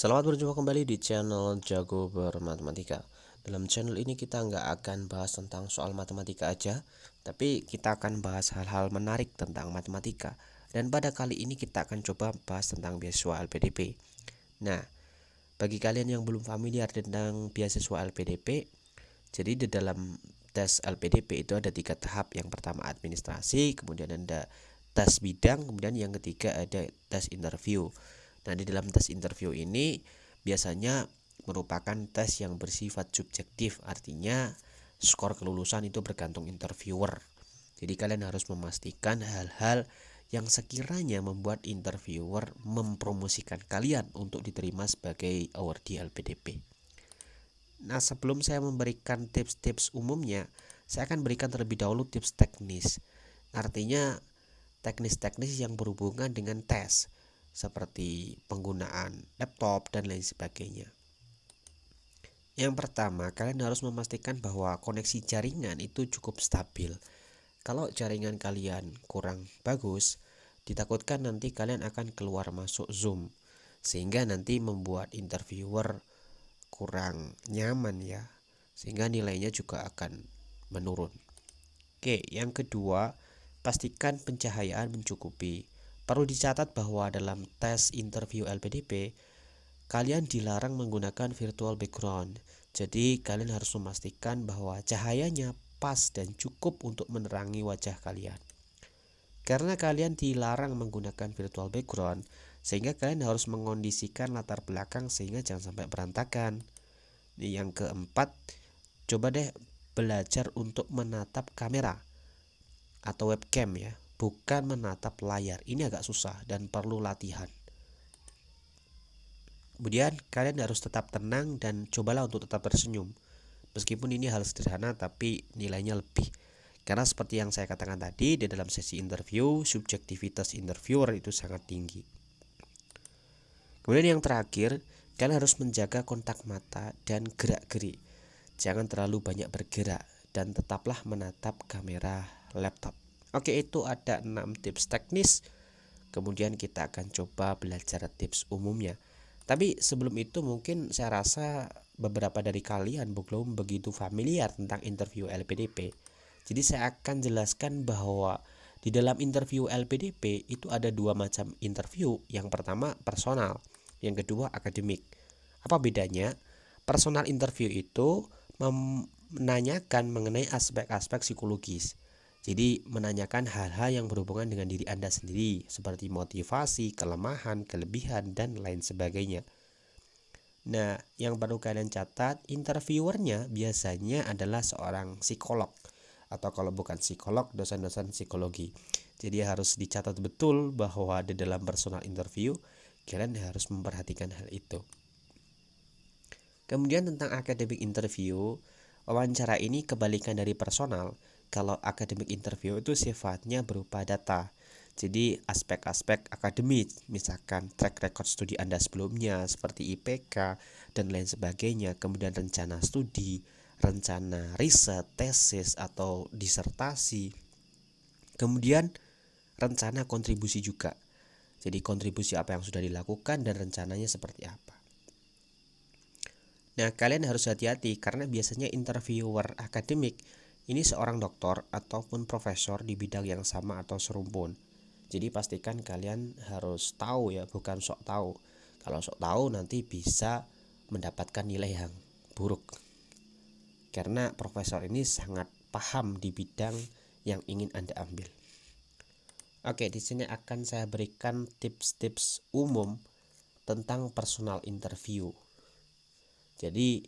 Selamat berjumpa kembali di channel Jago Bermatematika. Dalam channel ini kita nggak akan bahas tentang soal matematika aja, tapi kita akan bahas hal-hal menarik tentang matematika. Dan pada kali ini kita akan coba bahas tentang beasiswa LPDP. Nah, bagi kalian yang belum familiar tentang beasiswa LPDP, jadi di dalam tes LPDP itu ada 3 tahap. Yang pertama administrasi, kemudian ada tes bidang, kemudian yang ketiga ada tes interview. Nah, di dalam tes interview ini biasanya merupakan tes yang bersifat subjektif, artinya skor kelulusan itu bergantung interviewer. Jadi kalian harus memastikan hal-hal yang sekiranya membuat interviewer mempromosikan kalian untuk diterima sebagai awardee LPDP. Nah, sebelum saya memberikan tips-tips umumnya, saya akan berikan terlebih dahulu tips teknis. Artinya teknis-teknis yang berhubungan dengan tes, seperti penggunaan laptop dan lain sebagainya. Yang pertama, kalian harus memastikan bahwa koneksi jaringan itu cukup stabil. Kalau jaringan kalian kurang bagus, ditakutkan nanti kalian akan keluar masuk Zoom, sehingga nanti membuat interviewer kurang nyaman ya, sehingga nilainya juga akan menurun. Oke, yang kedua, pastikan pencahayaan mencukupi. Perlu dicatat bahwa dalam tes interview LPDP, kalian dilarang menggunakan virtual background. Jadi kalian harus memastikan bahwa cahayanya pas dan cukup untuk menerangi wajah kalian. Karena kalian dilarang menggunakan virtual background, sehingga kalian harus mengondisikan latar belakang sehingga jangan sampai berantakan. Yang keempat, coba deh belajar untuk menatap kamera atau webcam ya, bukan menatap layar. Ini agak susah dan perlu latihan. Kemudian kalian harus tetap tenang dan cobalah untuk tetap tersenyum. Meskipun ini hal sederhana tapi nilainya lebih. Karena seperti yang saya katakan tadi, di dalam sesi interview, subjektivitas interviewer itu sangat tinggi. Kemudian yang terakhir, kalian harus menjaga kontak mata dan gerak-gerik. Jangan terlalu banyak bergerak dan tetaplah menatap kamera laptop. Oke, itu ada 6 tips teknis. Kemudian kita akan coba belajar tips umumnya. Tapi sebelum itu mungkin saya rasa beberapa dari kalian belum begitu familiar tentang interview LPDP. Jadi saya akan jelaskan bahwa di dalam interview LPDP itu ada 2 macam interview. Yang pertama personal, yang kedua akademik. Apa bedanya? Personal interview itu menanyakan mengenai aspek-aspek psikologis. Jadi menanyakan hal-hal yang berhubungan dengan diri Anda sendiri, seperti motivasi, kelemahan, kelebihan, dan lain sebagainya. Nah, yang perlu kalian catat, interviewernya biasanya adalah seorang psikolog, atau kalau bukan psikolog, dosen-dosen psikologi. Jadi harus dicatat betul bahwa di dalam personal interview, kalian harus memperhatikan hal itu. Kemudian tentang academic interview, wawancara ini kebalikan dari personal. Kalau academic interview itu sifatnya berupa data. Jadi aspek-aspek akademik, misalkan track record studi Anda sebelumnya seperti IPK dan lain sebagainya, kemudian rencana studi, rencana riset, tesis atau disertasi. Kemudian rencana kontribusi juga. Jadi kontribusi apa yang sudah dilakukan dan rencananya seperti apa. Nah, kalian harus hati-hati karena biasanya interviewer akademik ini seorang doktor ataupun profesor di bidang yang sama atau serumpun. Jadi pastikan kalian harus tahu ya, bukan sok tahu. Kalau sok tahu nanti bisa mendapatkan nilai yang buruk. Karena profesor ini sangat paham di bidang yang ingin Anda ambil. Oke, di sini akan saya berikan tips-tips umum tentang personal interview. Jadi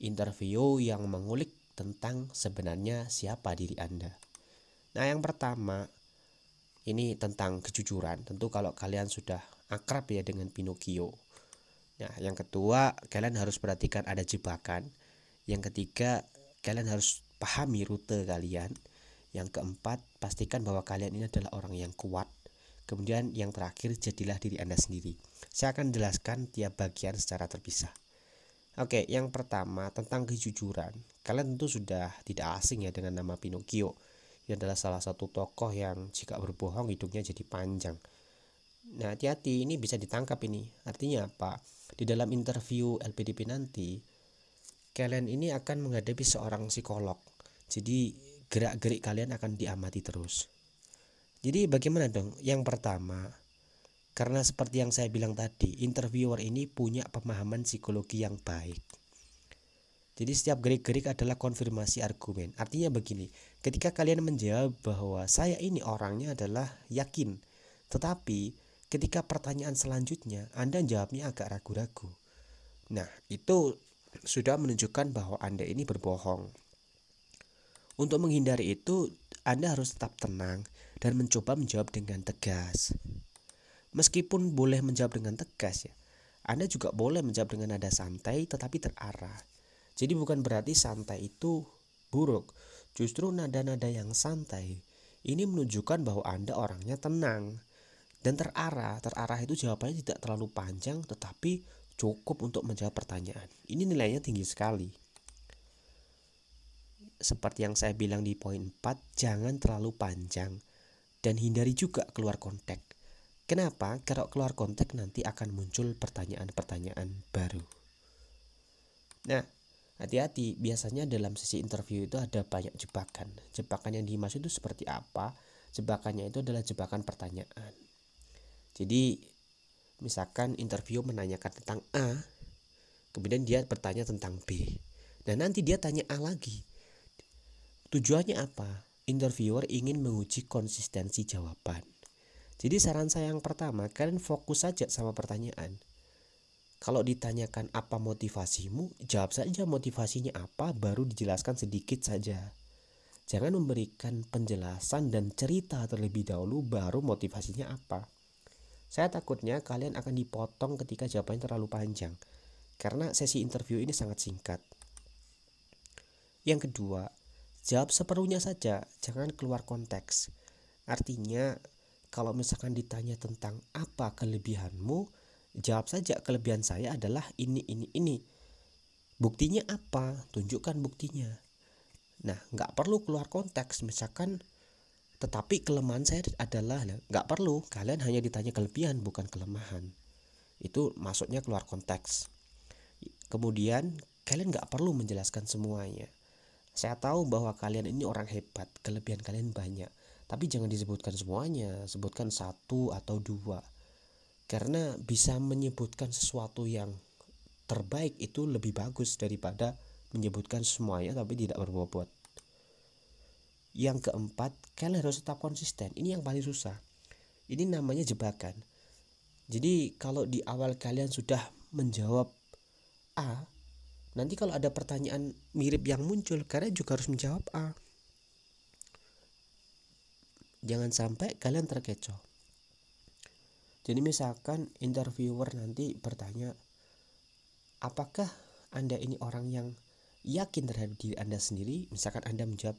interview yang mengulik tentang sebenarnya siapa diri Anda. Nah, yang pertama ini tentang kejujuran. Tentu kalau kalian sudah akrab ya dengan Pinocchio. Nah, yang kedua, kalian harus perhatikan ada jebakan. Yang ketiga, kalian harus pahami rute kalian. Yang keempat, pastikan bahwa kalian ini adalah orang yang kuat. Kemudian yang terakhir, jadilah diri Anda sendiri. Saya akan jelaskan tiap bagian secara terpisah. Oke, yang pertama tentang kejujuran. Kalian tentu sudah tidak asing ya dengan nama Pinocchio. Ia adalah salah satu tokoh yang jika berbohong hidungnya jadi panjang. Nah, hati-hati, ini bisa ditangkap ini. Artinya apa? Di dalam interview LPDP nanti, kalian ini akan menghadapi seorang psikolog. Jadi gerak-gerik kalian akan diamati terus. Jadi bagaimana dong? Yang pertama, karena seperti yang saya bilang tadi, interviewer ini punya pemahaman psikologi yang baik. Jadi setiap gerik-gerik adalah konfirmasi argumen. Artinya begini, ketika kalian menjawab bahwa saya ini orangnya adalah yakin, tetapi ketika pertanyaan selanjutnya Anda jawabnya agak ragu-ragu. Nah, itu sudah menunjukkan bahwa Anda ini berbohong. Untuk menghindari itu, Anda harus tetap tenang dan mencoba menjawab dengan tegas. Meskipun boleh menjawab dengan tegas ya, Anda juga boleh menjawab dengan nada santai tetapi terarah. Jadi bukan berarti santai itu buruk. Justru nada-nada yang santai ini menunjukkan bahwa Anda orangnya tenang dan terarah. Terarah itu jawabannya tidak terlalu panjang tetapi cukup untuk menjawab pertanyaan. Ini nilainya tinggi sekali. Seperti yang saya bilang di poin 4, jangan terlalu panjang dan hindari juga keluar konteks. Kenapa? Kalau keluar konteks nanti akan muncul pertanyaan-pertanyaan baru. Nah, hati-hati, biasanya dalam sesi interview itu ada banyak jebakan. Jebakan yang dimaksud itu seperti apa? Jebakannya itu adalah jebakan pertanyaan. Jadi, misalkan interview menanyakan tentang A, kemudian dia bertanya tentang B. Nah, nanti dia tanya A lagi. Tujuannya apa? Interviewer ingin menguji konsistensi jawaban. Jadi saran saya yang pertama, kalian fokus saja sama pertanyaan. Kalau ditanyakan apa motivasimu, jawab saja motivasinya apa, baru dijelaskan sedikit saja. Jangan memberikan penjelasan dan cerita terlebih dahulu baru motivasinya apa. Saya takutnya kalian akan dipotong ketika jawabannya terlalu panjang, karena sesi interview ini sangat singkat. Yang kedua, jawab seperlunya saja, jangan keluar konteks. Artinya, kalau misalkan ditanya tentang apa kelebihanmu, jawab saja kelebihan saya adalah ini. Buktinya apa? Tunjukkan buktinya. Nah, nggak perlu keluar konteks. Misalkan, tetapi kelemahan saya adalah, nggak perlu. Kalian hanya ditanya kelebihan bukan kelemahan. Itu maksudnya keluar konteks. Kemudian, kalian nggak perlu menjelaskan semuanya. Saya tahu bahwa kalian ini orang hebat, kelebihan kalian banyak. Tapi jangan disebutkan semuanya, sebutkan 1 atau 2. Karena bisa menyebutkan sesuatu yang terbaik itu lebih bagus daripada menyebutkan semuanya tapi tidak berbobot. Yang keempat, kalian harus tetap konsisten. Ini yang paling susah. Ini namanya jebakan. Jadi kalau di awal kalian sudah menjawab A, nanti kalau ada pertanyaan mirip yang muncul, kalian juga harus menjawab A. Jangan sampai kalian terkecoh. Jadi misalkan interviewer nanti bertanya, apakah Anda ini orang yang yakin terhadap diri Anda sendiri? Misalkan Anda menjawab,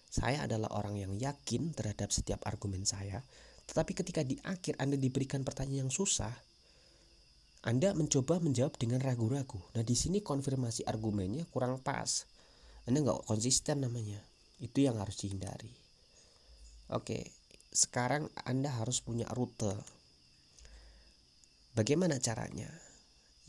saya adalah orang yang yakin terhadap setiap argumen saya. Tetapi ketika di akhir Anda diberikan pertanyaan yang susah, Anda mencoba menjawab dengan ragu-ragu. Nah, di sini konfirmasi argumennya kurang pas. Anda nggak konsisten namanya. Itu yang harus dihindari. Oke, sekarang Anda harus punya rute. Bagaimana caranya?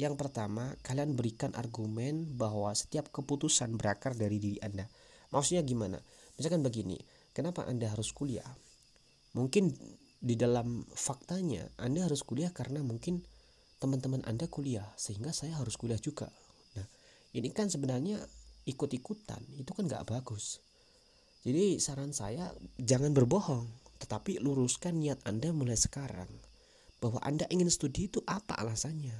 Yang pertama, kalian berikan argumen bahwa setiap keputusan berakar dari diri Anda. Maksudnya gimana? Misalkan begini, kenapa Anda harus kuliah? Mungkin di dalam faktanya Anda harus kuliah karena mungkin teman-teman Anda kuliah, sehingga saya harus kuliah juga. Nah, ini kan sebenarnya ikut-ikutan, itu kan gak bagus. Jadi saran saya, jangan berbohong, tetapi luruskan niat Anda mulai sekarang. Bahwa Anda ingin studi itu apa alasannya.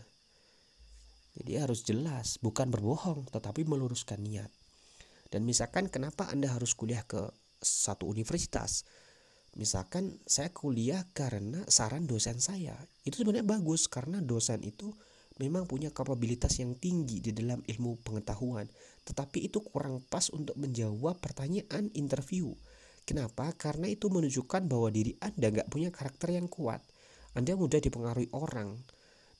Jadi harus jelas, bukan berbohong, tetapi meluruskan niat. Dan misalkan kenapa Anda harus kuliah ke satu universitas. Misalkan saya kuliah karena saran dosen saya. Itu sebenarnya bagus karena dosen itu memang punya kapabilitas yang tinggi di dalam ilmu pengetahuan. Tetapi itu kurang pas untuk menjawab pertanyaan interview. Kenapa? Karena itu menunjukkan bahwa diri Anda gak punya karakter yang kuat. Anda mudah dipengaruhi orang.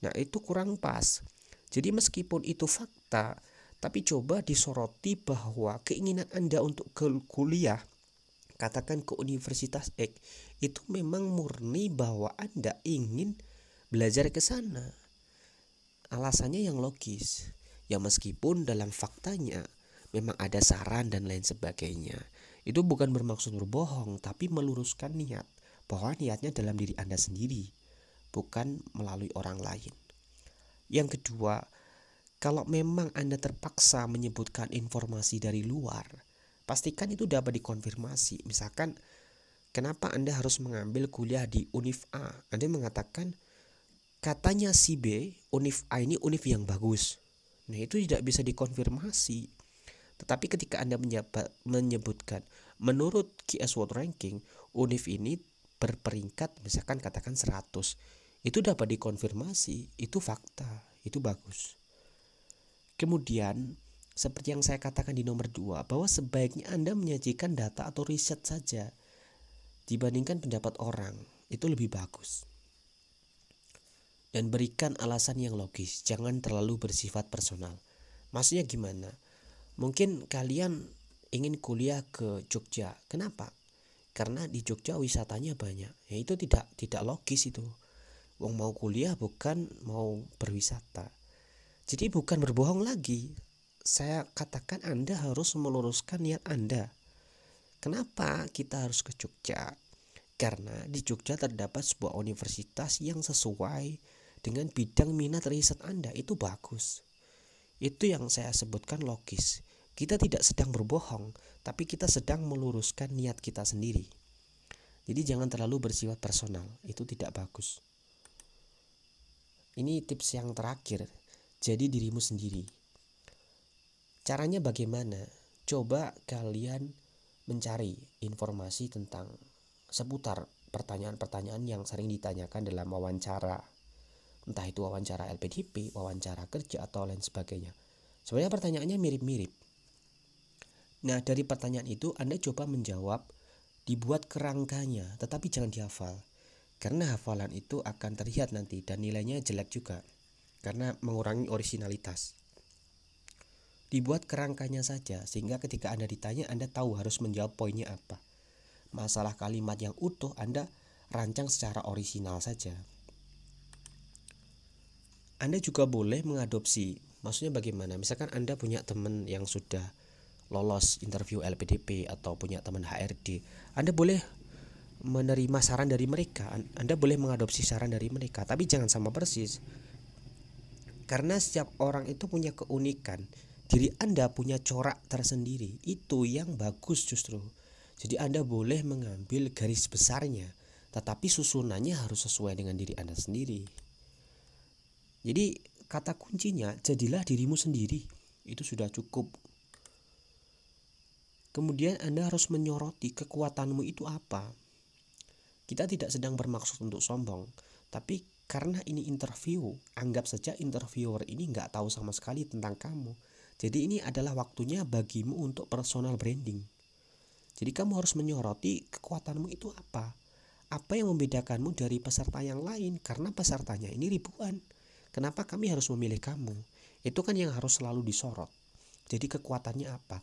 Nah, itu kurang pas. Jadi meskipun itu fakta, tapi coba disoroti bahwa keinginan Anda untuk kuliah, katakan ke Universitas X, itu memang murni bahwa Anda ingin belajar ke sana. Alasannya yang logis. Ya meskipun dalam faktanya memang ada saran dan lain sebagainya. Itu bukan bermaksud berbohong, tapi meluruskan niat. Bahwa niatnya dalam diri Anda sendiri, bukan melalui orang lain. Yang kedua, kalau memang Anda terpaksa menyebutkan informasi dari luar, pastikan itu dapat dikonfirmasi. Misalkan, kenapa Anda harus mengambil kuliah di Univ A? Anda mengatakan, katanya si B, Univ A ini univ yang bagus. Nah, itu tidak bisa dikonfirmasi. Tetapi ketika Anda menyebutkan, menurut QS World Ranking, univ ini berperingkat, misalkan katakan 100, itu dapat dikonfirmasi, itu fakta, itu bagus. Kemudian, seperti yang saya katakan di nomor 2, bahwa sebaiknya Anda menyajikan data atau riset saja dibandingkan pendapat orang, itu lebih bagus. Dan berikan alasan yang logis, jangan terlalu bersifat personal. Maksudnya gimana? Mungkin kalian ingin kuliah ke Jogja. Kenapa? Karena di Jogja wisatanya banyak. Ya itu tidak logis itu. Wong mau kuliah bukan mau berwisata. Jadi bukan berbohong lagi. Saya katakan Anda harus meluruskan niat Anda. Kenapa kita harus ke Jogja? Karena di Jogja terdapat sebuah universitas yang sesuai dengan bidang minat riset Anda. Itu bagus. Itu yang saya sebutkan logis. Kita tidak sedang berbohong, tapi kita sedang meluruskan niat kita sendiri. Jadi jangan terlalu bersifat personal, itu tidak bagus. Ini tips yang terakhir, jadi dirimu sendiri. Caranya bagaimana? Coba kalian mencari informasi tentang seputar pertanyaan-pertanyaan yang sering ditanyakan dalam wawancara. Entah itu wawancara LPDP, wawancara kerja, atau lain sebagainya. Sebenarnya pertanyaannya mirip-mirip. Nah, dari pertanyaan itu Anda coba menjawab, dibuat kerangkanya, tetapi jangan dihafal. Karena hafalan itu akan terlihat nanti dan nilainya jelek juga, karena mengurangi orisinalitas. Dibuat kerangkanya saja, sehingga ketika Anda ditanya, Anda tahu harus menjawab poinnya apa. Masalah kalimat yang utuh Anda rancang secara orisinal saja. Anda juga boleh mengadopsi, maksudnya bagaimana? Misalkan Anda punya teman yang sudah lolos interview LPDP atau punya teman HRD, Anda boleh menerima saran dari mereka, Anda boleh mengadopsi saran dari mereka, tapi jangan sama persis. Karena setiap orang itu punya keunikan, diri Anda punya corak tersendiri, itu yang bagus justru. Jadi Anda boleh mengambil garis besarnya, tetapi susunannya harus sesuai dengan diri Anda sendiri. Jadi kata kuncinya, jadilah dirimu sendiri, itu sudah cukup. Kemudian Anda harus menyoroti kekuatanmu itu apa. Kita tidak sedang bermaksud untuk sombong, tapi karena ini interview, anggap saja interviewer ini nggak tahu sama sekali tentang kamu. Jadi ini adalah waktunya bagimu untuk personal branding. Jadi kamu harus menyoroti kekuatanmu itu apa. Apa yang membedakanmu dari peserta yang lain, karena pesertanya ini ribuan. Kenapa kami harus memilih kamu? Itu kan yang harus selalu disorot. Jadi kekuatannya apa?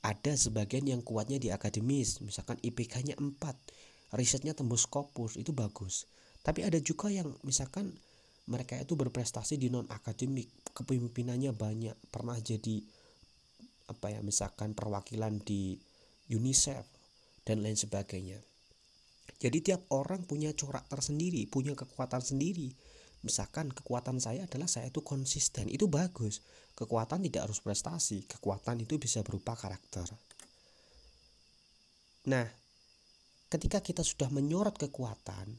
Ada sebagian yang kuatnya di akademis, misalkan IPK-nya 4, risetnya tembus Scopus, itu bagus. Tapi ada juga yang misalkan mereka itu berprestasi di non-akademik, kepemimpinannya banyak, pernah jadi misalkan perwakilan di UNICEF dan lain sebagainya. Jadi tiap orang punya corak tersendiri, punya kekuatan sendiri. Misalkan kekuatan saya adalah saya itu konsisten, itu bagus. Kekuatan tidak harus prestasi, kekuatan itu bisa berupa karakter. Nah, ketika kita sudah menyorot kekuatan,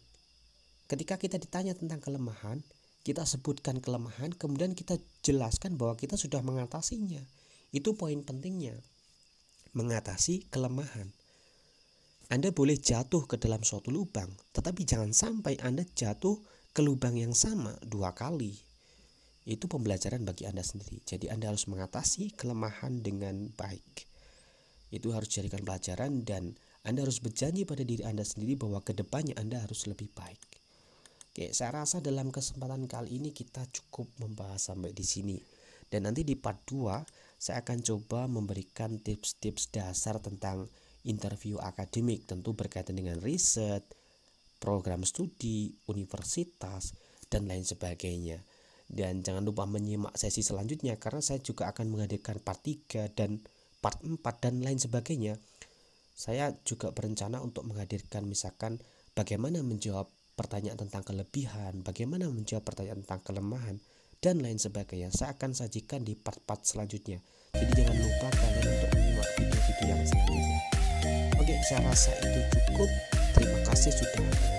ketika kita ditanya tentang kelemahan, kita sebutkan kelemahan, kemudian kita jelaskan bahwa kita sudah mengatasinya. Itu poin pentingnya, mengatasi kelemahan. Anda boleh jatuh ke dalam suatu lubang, tetapi jangan sampai Anda jatuh ke lubang yang sama 2 kali. Itu pembelajaran bagi Anda sendiri. Jadi Anda harus mengatasi kelemahan dengan baik. Itu harus dijadikan pelajaran dan Anda harus berjanji pada diri Anda sendiri bahwa kedepannya Anda harus lebih baik. Oke, saya rasa dalam kesempatan kali ini kita cukup membahas sampai di sini. Dan nanti di part 2 saya akan coba memberikan tips-tips dasar tentang interview akademik, tentu berkaitan dengan riset, program studi, universitas, dan lain sebagainya. Dan jangan lupa menyimak sesi selanjutnya karena saya juga akan menghadirkan part 3 dan part 4 dan lain sebagainya. Saya juga berencana untuk menghadirkan misalkan bagaimana menjawab pertanyaan tentang kelebihan, bagaimana menjawab pertanyaan tentang kelemahan, dan lain sebagainya. Saya akan sajikan di part-part selanjutnya. Jadi jangan lupa kalian untuk menyimak video-video yang selanjutnya. Oke, saya rasa itu cukup. Terima kasih sudah